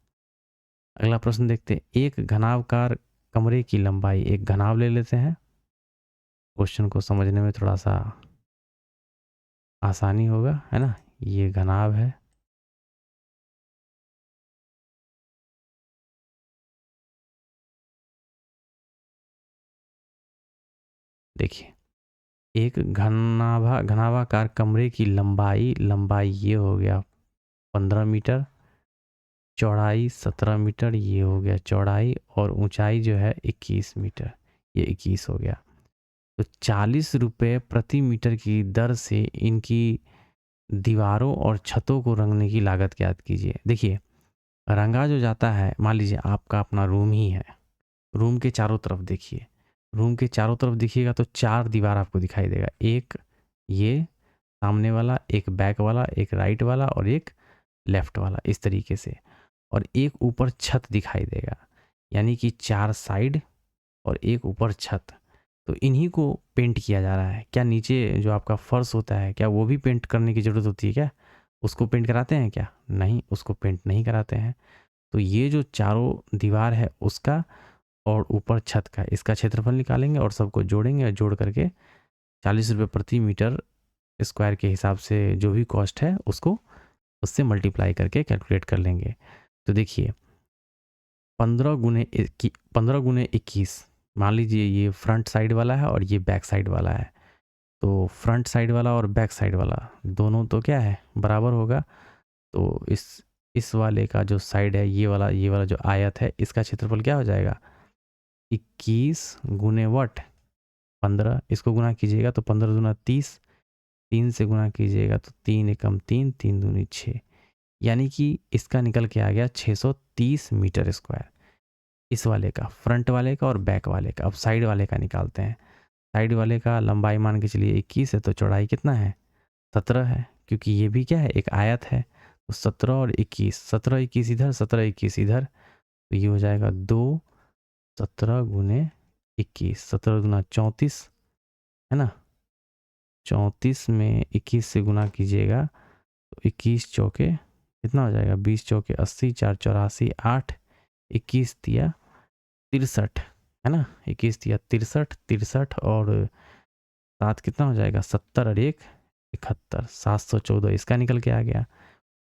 अगला प्रश्न देखते हैं, एक घनावकार कमरे की लंबाई, एक घनाव ले लेते हैं, क्वेश्चन को समझने में थोड़ा सा आसानी होगा, है ना। ये घनाव है, देखिए, एक घनाभाकार कमरे की लंबाई ये हो गया 15 मीटर, चौड़ाई 17 मीटर, ये हो गया चौड़ाई, और ऊंचाई जो है 21 मीटर, ये 21 हो गया। तो 40 रुपये प्रति मीटर की दर से इनकी दीवारों और छतों को रंगने की लागत ज्ञात कीजिए। देखिए, रंगा जो जाता है, मान लीजिए आपका अपना रूम ही है, रूम के चारों तरफ देखिए, रूम के चारों तरफ देखिएगा तो 4 दीवार आपको दिखाई देगा, एक ये सामने वाला, एक बैक वाला, एक राइट वाला, और एक लेफ्ट वाला, इस तरीके से, और एक ऊपर छत दिखाई देगा, यानी कि 4 साइड और एक ऊपर छत। तो इन्हीं को पेंट किया जा रहा है। क्या नीचे जो आपका फर्श होता है, क्या वो भी पेंट करने की ज़रूरत होती है क्या, उसको पेंट कराते हैं क्या, नहीं, उसको पेंट नहीं कराते हैं। तो ये जो चारों दीवार है उसका और ऊपर छत का, इसका क्षेत्रफल निकालेंगे और सबको जोड़ेंगे और जोड़ करके 40 रुपये प्रति मीटर स्क्वायर के हिसाब से जो भी कॉस्ट है उसको उससे मल्टीप्लाई करके कैलकुलेट कर लेंगे। तो देखिए 15 गुने 21, मान लीजिए ये फ्रंट साइड वाला है और ये बैक साइड वाला है। तो फ्रंट साइड वाला और बैक साइड वाला दोनों तो क्या है, बराबर होगा। तो इस वाले का जो साइड है, ये वाला जो आयत है, इसका क्षेत्रफल क्या हो जाएगा, 21 गुने वट 15, इसको गुना कीजिएगा तो 15 दूना 30, 3 से गुना कीजिएगा तो 3 एकम 3, 3 दूनी 6, यानी कि इसका निकल के आ गया 630 मीटर स्क्वायर। इस वाले का, फ्रंट वाले का और बैक वाले का। अब साइड वाले का निकालते हैं। साइड वाले का लंबाई मान के चलिए 21 है, तो चौड़ाई कितना है, 17 है, क्योंकि ये भी क्या है, एक आयत है। तो 17 और 21, 17 21 इधर, 17 21 इधर, तो ये हो जाएगा 2, 17 गुने 21, 17 गुना 34 है ना, 34 में 21 से गुना कीजिएगा तो 21 चौके कितना हो जाएगा, 20 चौके 80, 4 84, 8, 21 दिया 63 है ना, 21 दिया 63, 63 और 7 कितना हो जाएगा, 70 और 1 71, 714 इसका निकल के आ गया।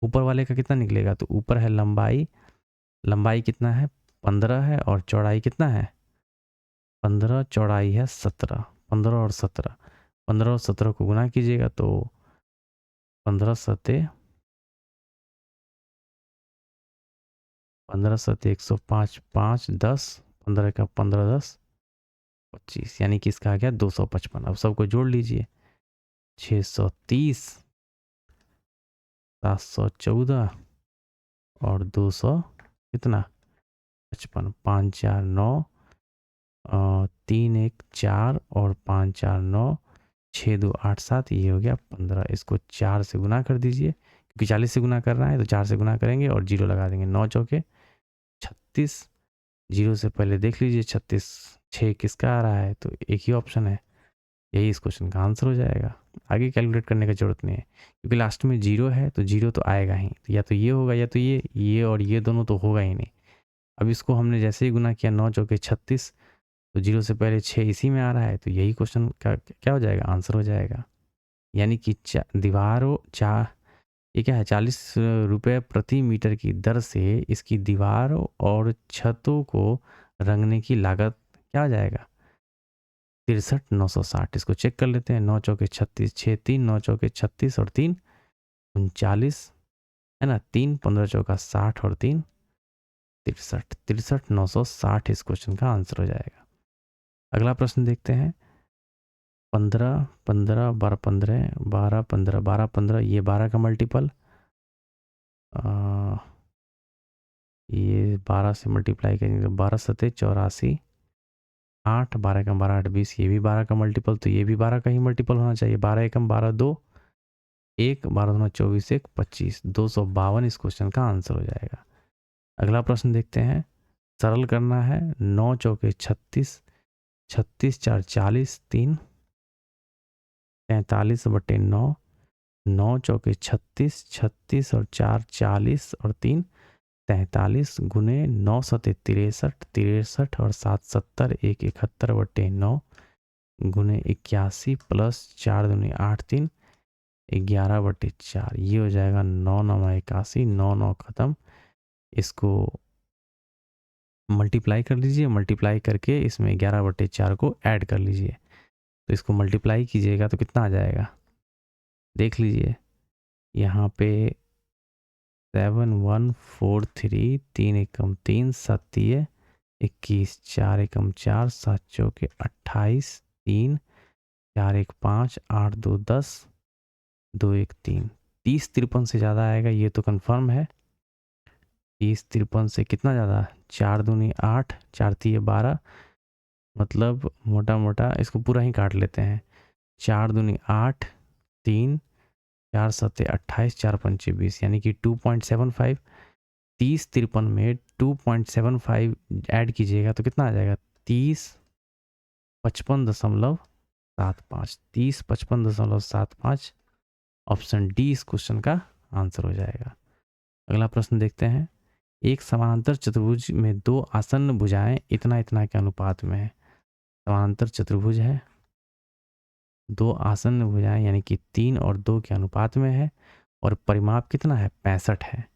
ऊपर वाले का कितना निकलेगा, तो ऊपर है लंबाई, लंबाई कितना है 15 है और चौड़ाई कितना है 15, चौड़ाई है 17, 15 और 17, 15 और 17 को गुना कीजिएगा तो 15 सते 15 सते 105, 5 10, 15 का 15 10 25, यानी कि इसका आ गया 255। अब सबको जोड़ लीजिए, 630, 714 और 200 कितना 55, 5 4 9, 3 1 4 और 5 4 9, 6 2 8 7, ये हो गया 15। इसको 4 से गुना कर दीजिए, क्योंकि 40 से गुना करना है तो 4 से गुना करेंगे और जीरो लगा देंगे। 9 चौके 36, जीरो से पहले देख लीजिए 36 6 किसका आ रहा है, तो एक ही ऑप्शन है, यही इस क्वेश्चन का आंसर हो जाएगा। आगे कैलकुलेट करने की जरूरत नहीं है, क्योंकि लास्ट में जीरो है तो जीरो तो आएगा ही, तो या तो ये होगा या तो ये और ये दोनों तो होगा ही नहीं। अब इसको हमने जैसे ही गुना किया 9 चौके 36, तो जीरो से पहले 6 इसी में आ रहा है, तो यही क्वेश्चन का क्या हो जाएगा, आंसर हो जाएगा। यानी कि दीवारों ये क्या है, 40 रुपये प्रति मीटर की दर से इसकी दीवारों और छतों को रंगने की लागत क्या हो जाएगा, 63,960। इसको चेक कर लेते हैं, 9 चौके 36, 6 3, 9 चौके 36 और 3 39 है ना, 3 15 चौका 60 और 3 63, 63,960 इस क्वेश्चन का आंसर हो जाएगा। अगला प्रश्न देखते हैं, 15 15 12 15 12 15 12 15, ये 12 का मल्टीपल, ये 12 से मल्टीप्लाई करेंगे तो 12 सते 84, 8 12 का 12 8 20, ये भी 12 का मल्टीपल, तो ये भी 12 का ही मल्टीपल होना चाहिए। 12 एकम 12 2 1, 12 दूना 24 1 25, 252 इस क्वेश्चन का आंसर हो जाएगा। अगला प्रश्न देखते हैं, सरल करना है, 9 चौके 36, 36 4 40, 3 43 बटे 9, 9 चौके 36, 36 और 4 40 और 3 43 गुने 9 सते 63, 63 और 7 70, 1 71 बटे 9 गुने 81 प्लस 4 दूनी 8 3 11 बटे 4, ये हो जाएगा 9 9 81, 9 9 खत्म। इसको मल्टीप्लाई कर लीजिए, मल्टीप्लाई करके इसमें 11 बटे 4 को ऐड कर लीजिए, तो इसको मल्टीप्लाई कीजिएगा तो कितना आ जाएगा, देख लीजिए यहाँ पे 7143, 3 एकम 3 7 21, 4 एकम 4 7 चौके 28, 3 4 1 5 8 2 10 2 1 3, 30 53 से ज़्यादा आएगा, ये तो कंफर्म है। 30 53 से कितना ज़्यादा, 4 दूनी 8, 4 तिये 12, मतलब मोटा मोटा इसको पूरा ही काट लेते हैं, 4 दूनी 8, 3 4 सत्ते 28, 4 पंचे 20, यानी कि 2.75। 30 53 में 2.75 ऐड कीजिएगा तो कितना आ जाएगा, 30 55.75, 30 55.75, ऑप्शन डी इस क्वेश्चन का आंसर हो जाएगा। अगला प्रश्न देखते हैं, एक समानांतर चतुर्भुज में दो आसन्न भुजाएं इतना इतना के अनुपात में है। समानांतर चतुर्भुज है, दो आसन्न भुजाएं यानी कि 3 और 2 के अनुपात में है और परिमाप कितना है 65 है।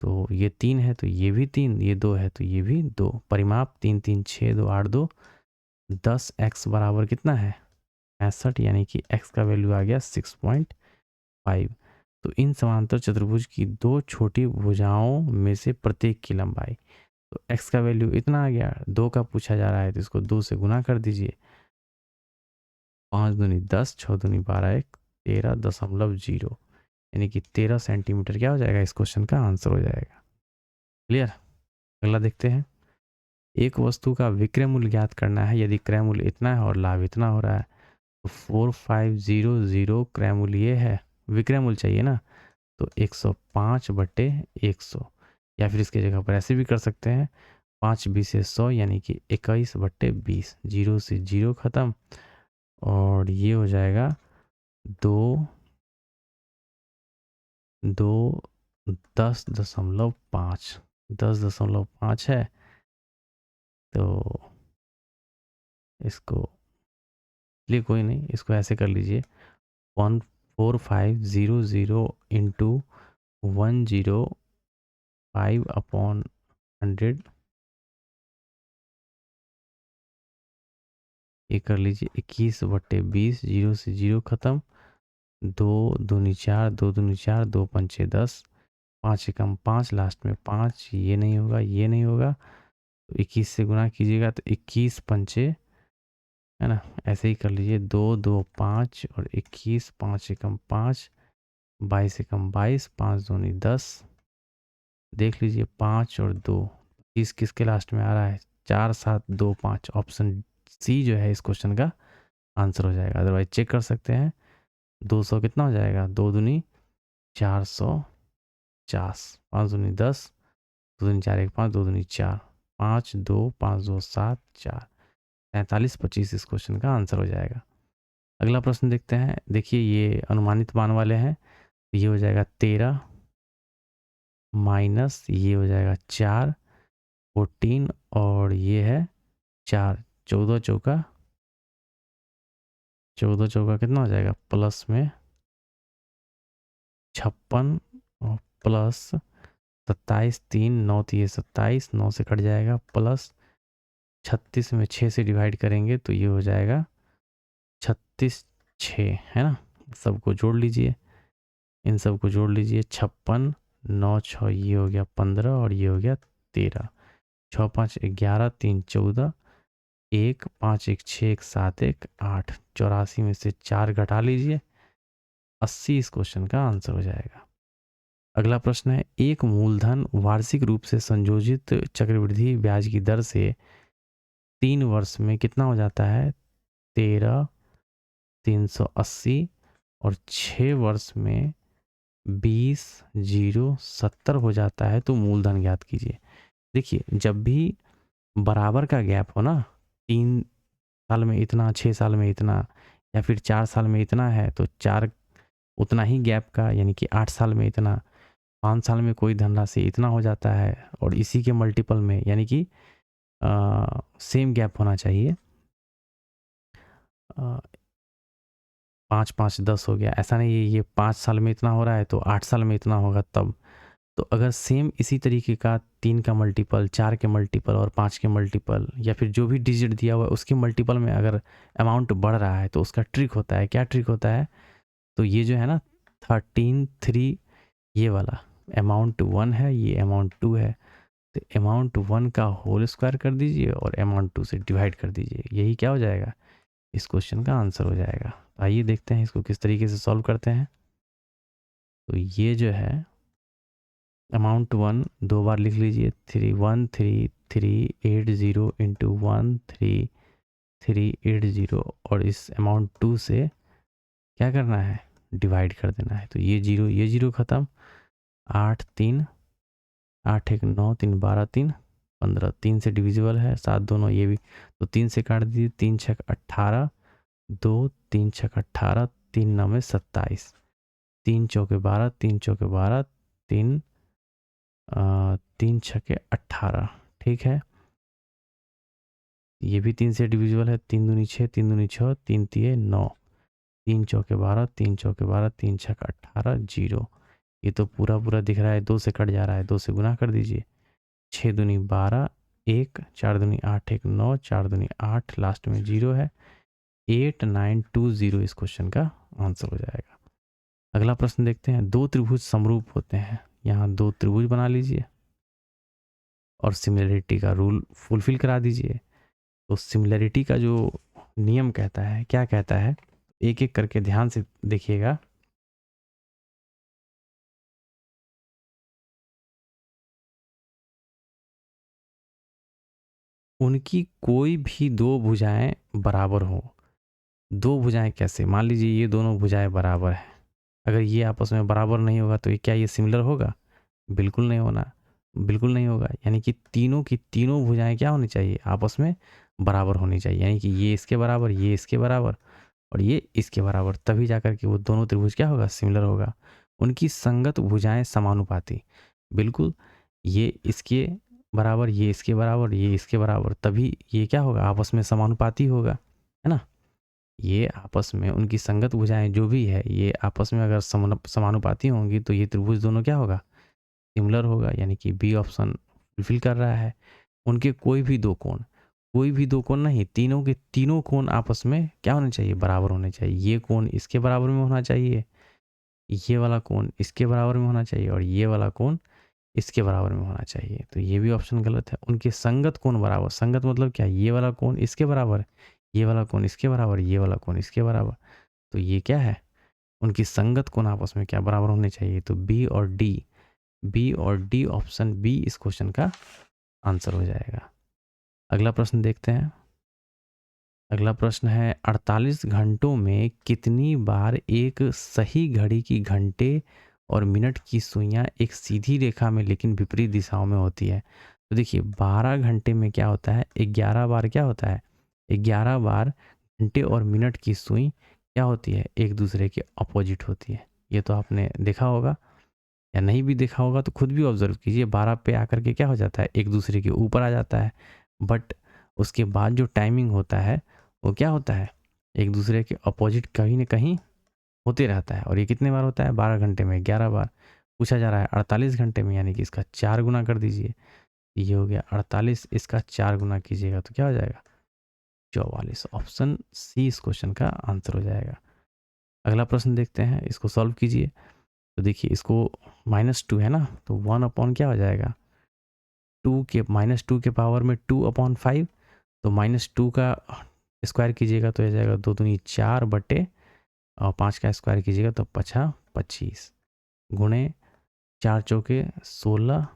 तो ये 3 है तो ये भी 3, ये 2 है तो ये भी 2। परिमाप 3 3 6 2 8 2 10 x बराबर कितना है 65 यानी कि x का वैल्यू आ गया 6.5। तो इन समांतर चतुर्भुज की दो छोटी भुजाओं में से प्रत्येक की लंबाई, तो x का वैल्यू इतना आ गया, 2 का पूछा जा रहा है तो इसको 2 से गुना कर दीजिए। 5 दूनी 10, 6 दूनी 12, 1 13.0 यानी कि 13 सेंटीमीटर क्या हो जाएगा, इस क्वेश्चन का आंसर हो जाएगा। क्लियर। अगला देखते हैं। एक वस्तु का विक्रय मूल्य ज्ञात करना है यदि क्रय मूल्य इतना है और लाभ इतना हो रहा है। तो 4500 क्रय मूल्य ये है, विक्रय मूल्य चाहिए ना, तो 105/100 या फिर इसकी जगह पर ऐसे भी कर सकते हैं 5 20 से 100 यानी कि 21/20, 0 से 0 ख़त्म और ये हो जाएगा 2 2 10.5 10.5 है। तो इसको लिए कोई नहीं, इसको ऐसे कर लीजिए 14500 इंटू 105/100 ये कर लीजिए 21/20, 0 से 0 ख़त्म, 2 दूनी 4, 2 दूनी 4, 2 पंचे 10, 5 एकम 5, लास्ट में 5, ये नहीं होगा, ये नहीं होगा, तो 21 से गुना कीजिएगा तो 21 पंचे है ना, ऐसे ही कर लीजिए 2 2 5 और 21, 5 एकम 5, 22 एकम 22, 5 दूनी 10, देख लीजिए 5 और 2, 30 किसके लास्ट में आ रहा है 4 7 2 5, ऑप्शन सी जो है इस क्वेश्चन का आंसर हो जाएगा। अदरवाइज चेक कर सकते हैं 200 कितना हो जाएगा, 2 दूनी 450, 5 दूनी 10, 2 दूनी 4 1 5, 2 दूनी 4 5 2 5 2 7 4, 43 इस क्वेश्चन का आंसर हो जाएगा। अगला प्रश्न देखते हैं। देखिए ये अनुमानित मान वाले हैं, ये हो जाएगा 13 माइनस ये हो जाएगा 4 14 और ये है 4, 14 चौका 14 चौका कितना हो जाएगा प्लस में 56 और प्लस 27 3 9 ये 27, 9 से कट जाएगा, प्लस 36 में 6 से डिवाइड करेंगे तो ये हो जाएगा 36 6 है ना। सबको जोड़ लीजिए, इन सबको जोड़ लीजिए 56 9 6 ये हो गया 15 और ये हो गया 13, 6 5 11 3 14, 1 5 1 6 1 7 1 8, 84 में से 4 घटा लीजिए, 80 इस क्वेश्चन का आंसर हो जाएगा। अगला प्रश्न है एक मूलधन वार्षिक रूप से संयोजित चक्रवृद्धि ब्याज की दर से 3 वर्ष में कितना हो जाता है 13,380 और 6 वर्ष में 20,070 हो जाता है, तो मूलधन ज्ञात कीजिए। देखिए जब भी बराबर का गैप हो ना, 3 साल में इतना, 6 साल में इतना या फिर 4 साल में इतना है तो 4 उतना ही गैप का यानी कि 8 साल में इतना, 5 साल में कोई धनराशि इतना हो जाता है और इसी के मल्टीपल में यानी कि सेम गैप होना चाहिए। 5 5 10 हो गया, ऐसा नहीं है ये 5 साल में इतना हो रहा है तो 8 साल में इतना होगा तब। तो अगर सेम इसी तरीके का 3 का मल्टीपल, 4 के मल्टीपल और 5 के मल्टीपल या फिर जो भी डिजिट दिया हुआ है उसके मल्टीपल में अगर अमाउंट बढ़ रहा है तो उसका ट्रिक होता है। क्या ट्रिक होता है, तो ये जो है ना 13 3 ये वाला अमाउंट 1 है, ये अमाउंट 2 है, तो अमाउंट 1 का होल स्क्वायर कर दीजिए और अमाउंट 2 से डिवाइड कर दीजिए, यही क्या हो जाएगा इस क्वेश्चन का आंसर हो जाएगा। तो आइए देखते हैं इसको किस तरीके से सॉल्व करते हैं। तो ये जो है अमाउंट 1 2 बार लिख लीजिए, 31380 इंटू 13380 और इस अमाउंट 2 से क्या करना है डिवाइड कर देना है। तो ये जीरो ख़त्म, 8 3 8 1 9 3 12 3 15, 3 से डिविजिबल है, 7 दोनों ये भी, तो 3 से काट दीजिए, 3 छक 18, 2 3 छक 18, 3 9 में 27, 3 चौके 12, 3 चौके 12, 3 3 छके 18, ठीक है। ये भी 3 से डिविजिबल है, 3 दूनी 6, 3 दूनी 6, 3 तिये 9, 3 चौके 12, 3 चौके 12, 3 छक 18, 0। ये तो पूरा पूरा दिख रहा है, 2 से कट जा रहा है, 2 से गुना कर दीजिए। 6 दूनी 12, 1, 4 दूनी 8, 1 9, 4 दूनी 8, लास्ट में 0 है। 8920 इस क्वेश्चन का आंसर हो जाएगा। अगला प्रश्न देखते हैं। दो त्रिभुज समरूप होते हैं, यहाँ दो त्रिभुज बना लीजिए और सिमिलरिटी का रूल फुलफिल करा दीजिए। तो सिमिलरिटी का जो नियम कहता है, क्या कहता है, एक एक करके ध्यान से देखिएगा। उनकी कोई भी दो भुजाएं बराबर हो। दो भुजाएं कैसे? मान लीजिए ये दोनों भुजाएं बराबर हैं, अगर ये आपस में बराबर नहीं होगा तो ये क्या ये सिमिलर होगा? बिल्कुल नहीं होना, बिल्कुल नहीं होगा। यानी कि तीनों की तीनों भुजाएं क्या होनी चाहिए? आपस में बराबर होनी चाहिए। यानी कि ये इसके बराबर, ये इसके बराबर और ये इसके बराबर, तभी जाकर के वो दोनों त्रिभुज क्या होगा? सिमिलर होगा। उनकी संगत भुजाएं समानुपाती, बिल्कुल ये इसके बराबर, ये इसके बराबर, ये इसके बराबर, तभी ये क्या होगा? आपस में समानुपाती होगा, है ना। ये आपस में उनकी संगत भुजाएं जो भी है, ये आपस में अगर समानुपाती होंगी तो ये त्रिभुज दोनों क्या होगा? सिमिलर होगा। यानी कि बी ऑप्शन फुलफिल कर रहा है। उनके कोई भी दो कोण, कोई भी दो कोण नहीं, तीनों के तीनों कोण आपस में क्या होने चाहिए? बराबर होने चाहिए। ये कोण इसके बराबर में होना चाहिए, ये वाला कोण इसके बराबर में होना चाहिए और ये वाला कोण इसके बराबर में होना चाहिए। तो ये भी ऑप्शन गलत है। उनके संगत कोण बराबर, संगत मतलब क्या? ये वाला कोण इसके बराबर, ये वाला कोण इसके बराबर, ये वाला कोण इसके बराबर, तो ये क्या है? उनकी संगत कोण आपस में क्या बराबर होने चाहिए। तो बी और डी, बी और डी, ऑप्शन बी इस क्वेश्चन का आंसर हो जाएगा। अगला प्रश्न देखते हैं। अगला प्रश्न है 48 घंटों में कितनी बार एक सही घड़ी की घंटे और मिनट की सुइयां एक सीधी रेखा में लेकिन विपरीत दिशाओं में होती है। तो देखिए 12 घंटे में क्या होता है? 11 बार क्या होता है? 11 बार घंटे और मिनट की सुई क्या होती है? एक दूसरे के अपोजिट होती है। ये तो आपने देखा होगा, या नहीं भी देखा होगा तो खुद भी ऑब्जर्व कीजिए। 12 पे आकर के क्या हो जाता है? एक दूसरे के ऊपर आ जाता है, बट उसके बाद जो टाइमिंग होता है वो क्या होता है? एक दूसरे के अपोजिट कहीं ना कहीं होते रहता है। और ये कितने बार होता है? 12 घंटे में 11 बार। पूछा जा रहा है 48 घंटे में, यानी कि इसका 4 गुना कर दीजिए। ये हो गया 48, इसका 4 गुना कीजिएगा तो क्या हो जाएगा? 44। ऑप्शन सी इस क्वेश्चन का आंसर हो जाएगा। अगला प्रश्न देखते हैं, इसको सॉल्व कीजिए। तो देखिए इसको -2 है ना, तो 1 अपॉन क्या हो जाएगा? -2 के पावर में 2/5, तो -2 का स्क्वायर कीजिएगा तो आ जाएगा 2 दूनी 4 बटे, और 5 का स्क्वायर कीजिएगा तो 5 25, गुणे 4 चौके 16,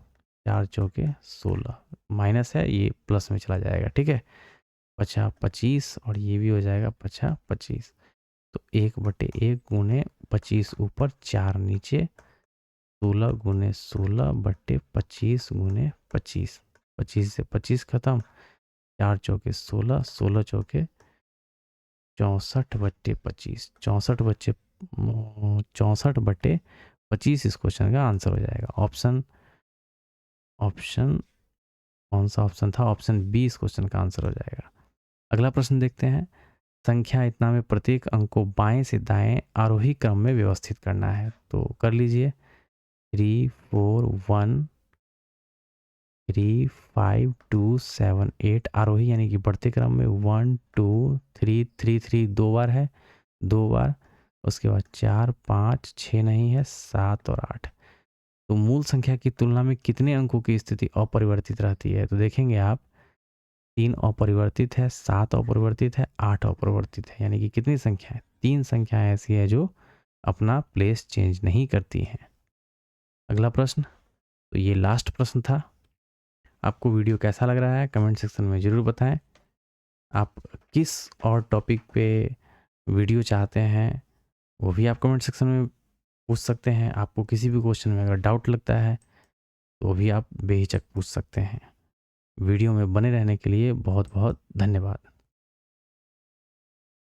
4 चौके 16, माइनस है ये प्लस में चला जाएगा, ठीक है। 5 25 और ये भी हो जाएगा 5 25, तो 1/1 गुणे 25 ऊपर 4 नीचे, 16 गुणे 16 बटे 25 गुणे 25, 25 से 25 खत्म, 4 चौके 16, 16 चौके 64 बटे 25, 64/25 इस क्वेश्चन का आंसर हो जाएगा। ऑप्शन ऑप्शन कौन सा ऑप्शन था? ऑप्शन बी इस क्वेश्चन का आंसर हो जाएगा। अगला प्रश्न देखते हैं। संख्या इतना में प्रत्येक अंक को बाएं से दाएं आरोही क्रम में व्यवस्थित करना है, तो कर लीजिए। 3 4 1 3 5 2 7 8 आरोही यानी कि बढ़ते क्रम में 1 2 3 3 3 दो बार है, दो बार, उसके बाद 4 5 6 नहीं है, 7 और 8। तो मूल संख्या की तुलना में कितने अंकों की स्थिति अपरिवर्तित रहती है? तो देखेंगे आप, 3 अपरिवर्तित है, 7 अपरिवर्तित है, 8 अपरिवर्तित है। यानी कि कितनी संख्या है? 3 संख्याएं ऐसी है जो अपना प्लेस चेंज नहीं करती हैं। अगला प्रश्न, तो ये लास्ट प्रश्न था। आपको वीडियो कैसा लग रहा है कमेंट सेक्शन में ज़रूर बताएं। आप किस और टॉपिक पे वीडियो चाहते हैं वो भी आप कमेंट सेक्शन में पूछ सकते हैं। आपको किसी भी क्वेश्चन में अगर डाउट लगता है तो भी आप बेहिचक पूछ सकते हैं। वीडियो में बने रहने के लिए बहुत बहुत धन्यवाद।